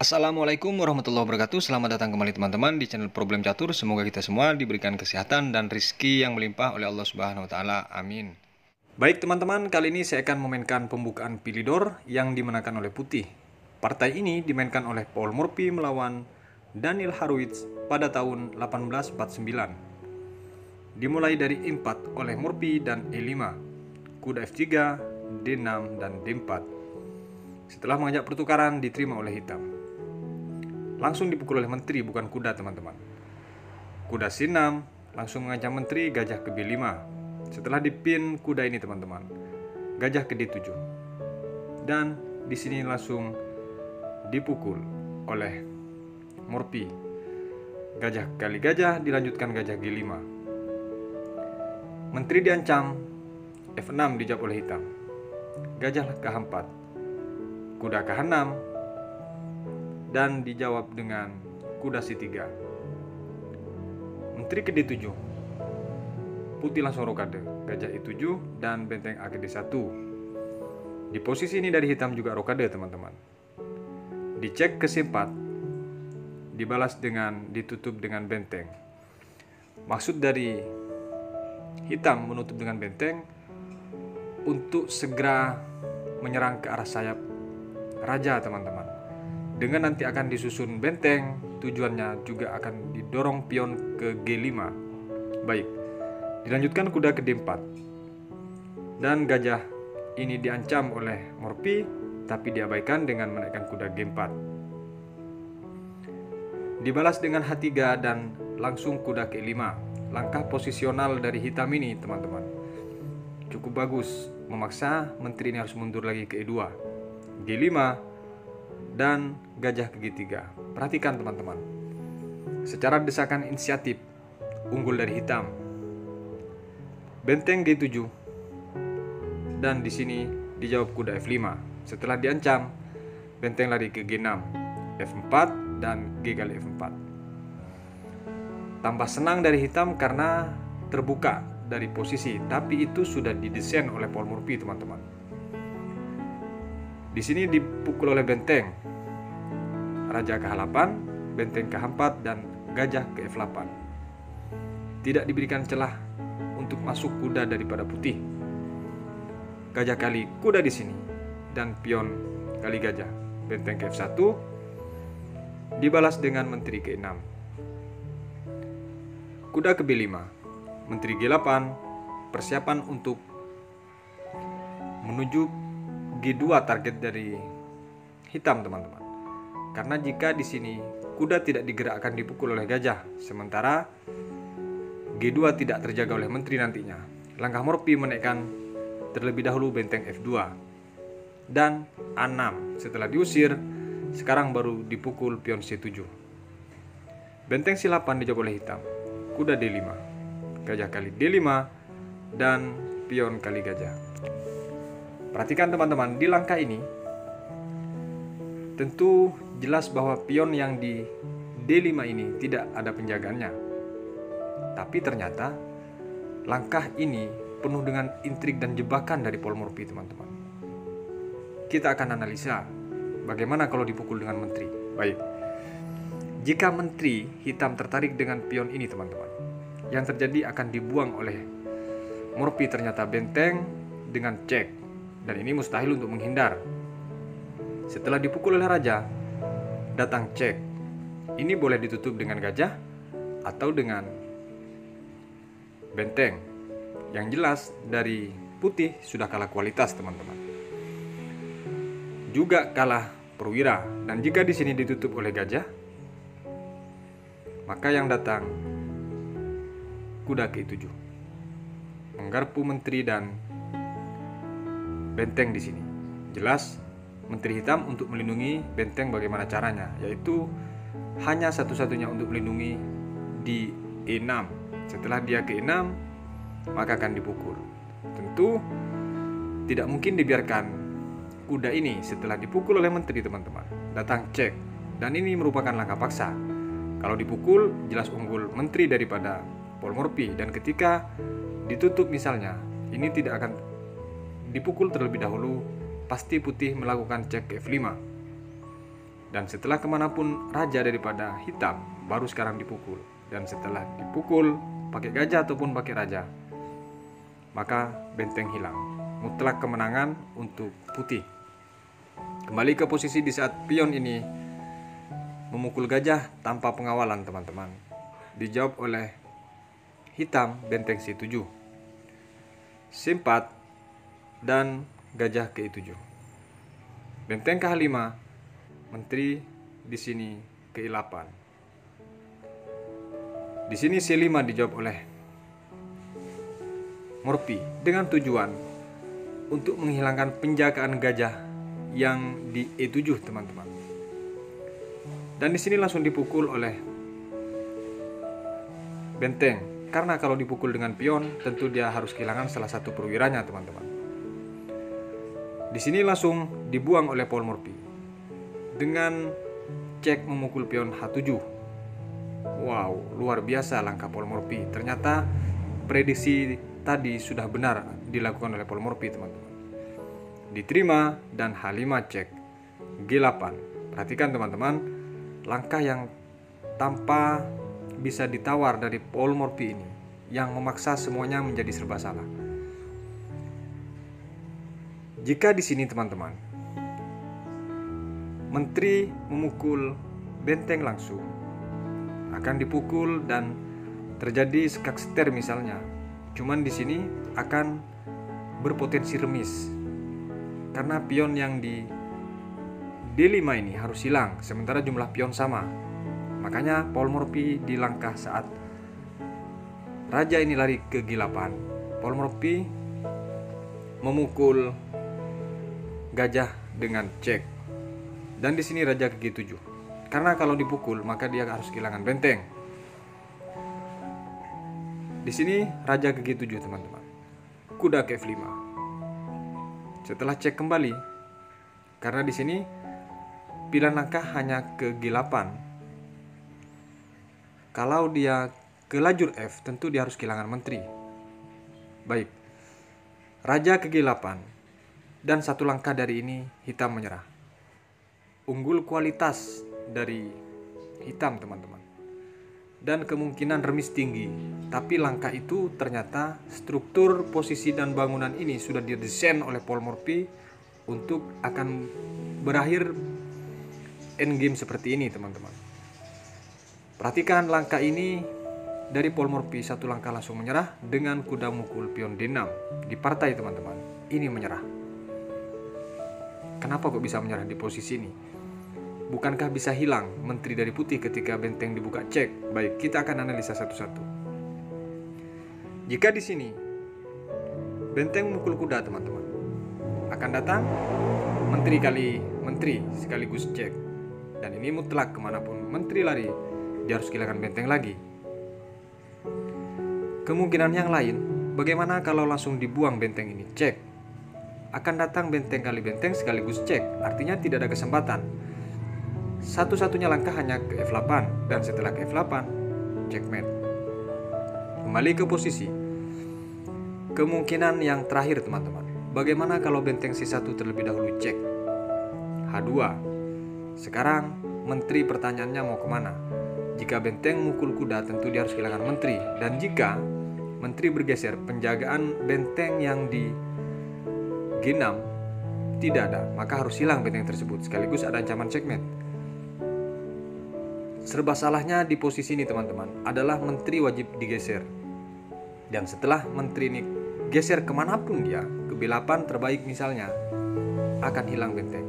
Assalamualaikum warahmatullahi wabarakatuh. Selamat datang kembali teman-teman di channel Problem Catur. Semoga kita semua diberikan kesehatan dan rizki yang melimpah oleh Allah Subhanahu wa taala. Amin. Baik teman-teman, kali ini saya akan memainkan pembukaan Philidor yang dimenangkan oleh Putih. Partai ini dimainkan oleh Paul Morphy melawan Daniel Horowitz pada tahun 1849. Dimulai dari E4 oleh Morphy dan E5, kuda F3, D6 dan D4. Setelah mengajak pertukaran diterima oleh hitam. Langsung dipukul oleh menteri, bukan kuda teman-teman. Kuda C6 langsung mengancam menteri, gajah ke B5. Setelah dipin kuda ini teman-teman, gajah ke D7. Dan di sini langsung dipukul oleh Morphy. Gajah kali gajah, dilanjutkan gajah G5. Menteri diancam, F6 dijawab oleh hitam. Gajah ke H4. Kuda ke H6 dan dijawab dengan kuda C3. Menteri ke D7. Putih langsung rokade, gajah E7 dan benteng A ke D1. Di posisi ini dari hitam juga rokade teman-teman. Dicek ke C4, dibalas dengan ditutup dengan benteng. Maksud dari hitam menutup dengan benteng untuk segera menyerang ke arah sayap raja teman-teman. Dengan nanti akan disusun benteng, tujuannya juga akan didorong pion ke G5. Baik, dilanjutkan kuda ke D4. Dan gajah ini diancam oleh Morphy, tapi diabaikan dengan menaikkan kuda G4. Dibalas dengan H3 dan langsung kuda ke E5. Langkah posisional dari hitam ini teman-teman cukup bagus, memaksa menteri ini harus mundur lagi ke E2, G5, dan gajah ke G3. Perhatikan teman-teman, secara desakan inisiatif unggul dari hitam. Benteng G7 dan di sini dijawab kuda F5. Setelah diancam, benteng lari ke G6, F4 dan G kali F4. Tambah senang dari hitam karena terbuka dari posisi, tapi itu sudah didesain oleh Paul Morphy teman-teman. Di sini dipukul oleh benteng, raja ke H8, benteng ke H4 dan gajah ke F8. Tidak diberikan celah untuk masuk kuda daripada putih. Gajah kali kuda di sini dan pion kali gajah, benteng ke F1, dibalas dengan menteri ke E6. Kuda ke B5, menteri G8, persiapan untuk menuju G2 target dari hitam teman-teman. Karena jika di sini kuda tidak digerakkan dipukul oleh gajah, sementara G2 tidak terjaga oleh menteri nantinya. Langkah Morphy menaikkan terlebih dahulu benteng F2 dan A6. Setelah diusir, sekarang baru dipukul pion C7. Benteng C8 dijawab oleh hitam. Kuda D5, gajah kali D5 dan pion kali gajah. Perhatikan teman-teman, di langkah ini tentu jelas bahwa pion yang di D5 ini tidak ada penjagaannya. Tapi ternyata langkah ini penuh dengan intrik dan jebakan dari Paul Morphy teman-teman. Kita akan analisa bagaimana kalau dipukul dengan menteri. Baik, jika menteri hitam tertarik dengan pion ini teman-teman, yang terjadi akan dibuang oleh Morphy ternyata benteng dengan cek, dan ini mustahil untuk menghindar. Setelah dipukul oleh raja, datang cek. Ini boleh ditutup dengan gajah atau dengan benteng. Yang jelas dari putih sudah kalah kualitas teman-teman. Juga kalah perwira, dan jika di sini ditutup oleh gajah, maka yang datang kuda ke E7, menggarpu menteri dan benteng di sini. Jelas menteri hitam untuk melindungi benteng bagaimana caranya, yaitu hanya satu-satunya untuk melindungi di E6. Setelah dia ke E6, maka akan dipukul. Tentu tidak mungkin dibiarkan kuda ini setelah dipukul oleh menteri teman-teman. Datang cek, dan ini merupakan langkah paksa. Kalau dipukul jelas unggul menteri daripada Paul Morphy, dan ketika ditutup misalnya, ini tidak akan dipukul terlebih dahulu, pasti putih melakukan cek ke F5. Dan setelah kemanapun raja daripada hitam, baru sekarang dipukul. Dan setelah dipukul pakai gajah ataupun pakai raja, maka benteng hilang. Mutlak kemenangan untuk putih. Kembali ke posisi di saat pion ini memukul gajah tanpa pengawalan, teman-teman. Dijawab oleh hitam benteng C7, C4, dan gajah ke E7. Benteng ke H5, menteri di sini ke E8. Di sini C5 dijawab oleh Morphy dengan tujuan untuk menghilangkan penjagaan gajah yang di E7, teman-teman. Dan di sini langsung dipukul oleh benteng, karena kalau dipukul dengan pion tentu dia harus kehilangan salah satu perwiranya, teman-teman. Di sini langsung dibuang oleh Paul Morphy dengan cek memukul pion H7. Wow, luar biasa langkah Paul Morphy. Ternyata prediksi tadi sudah benar dilakukan oleh Paul Morphy, teman-teman. Diterima dan H5 cek G8. Perhatikan, teman-teman, langkah yang tanpa bisa ditawar dari Paul Morphy ini yang memaksa semuanya menjadi serba salah. Jika di sini, teman-teman, menteri memukul benteng langsung, akan dipukul dan terjadi skak seter misalnya. Cuman di sini akan berpotensi remis karena pion yang di D5 ini harus hilang, sementara jumlah pion sama. Makanya Paul Morphy di langkah saat raja ini lari ke G8, Paul Morphy memukul gajah dengan cek. Dan di sini raja ke G7. Karena kalau dipukul maka dia harus kehilangan benteng. Di sini raja ke G7, teman-teman. Kuda ke F5. Setelah cek kembali, karena di sini pilihan langkah hanya ke G8. Kalau dia ke lajur F, tentu dia harus kehilangan menteri. Baik, raja ke G8. Dan satu langkah dari ini hitam menyerah. Unggul kualitas dari hitam, teman-teman. Dan kemungkinan remis tinggi. Tapi langkah itu ternyata struktur, posisi, dan bangunan ini sudah didesain oleh Paul Morphy untuk akan berakhir endgame seperti ini, teman-teman. Perhatikan langkah ini dari Paul Morphy, satu langkah langsung menyerah dengan kuda mukul pion D6 di partai, teman-teman. Ini menyerah. Kenapa kok bisa menyerah di posisi ini? Bukankah bisa hilang menteri dari putih ketika benteng dibuka cek? Baik, kita akan analisa satu-satu. Jika di sini benteng memukul kuda, teman-teman, akan datang menteri kali menteri sekaligus cek. Dan ini mutlak, kemanapun menteri lari, dia harus kehilangan benteng lagi. Kemungkinan yang lain, bagaimana kalau langsung dibuang benteng ini? Cek. Akan datang benteng kali benteng sekaligus cek. Artinya tidak ada kesempatan. Satu-satunya langkah hanya ke F8. Dan setelah ke F8, checkmate. Kembali ke posisi. Kemungkinan yang terakhir, teman-teman. Bagaimana kalau benteng C1 terlebih dahulu cek? H2. Sekarang menteri, pertanyaannya mau kemana? Jika benteng mukul kuda, tentu dia harus kehilangan menteri. Dan jika menteri bergeser, penjagaan benteng yang di G6 tidak ada, maka harus hilang benteng tersebut, sekaligus ada ancaman checkmate. Serba salahnya di posisi ini, teman-teman, adalah menteri wajib digeser. Dan setelah menteri ini geser kemanapun dia, ke B8 terbaik misalnya, akan hilang benteng,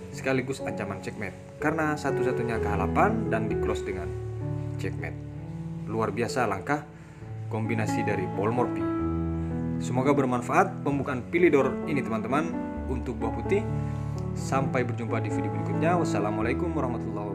sekaligus ancaman checkmate. Karena satu-satunya ke H8 dan di close dengan checkmate. Luar biasa langkah kombinasi dari Paul Morphy. Semoga bermanfaat pembukaan Philidor ini, teman-teman, untuk buah putih. Sampai berjumpa di video berikutnya. Wassalamualaikum warahmatullahi wabarakatuh.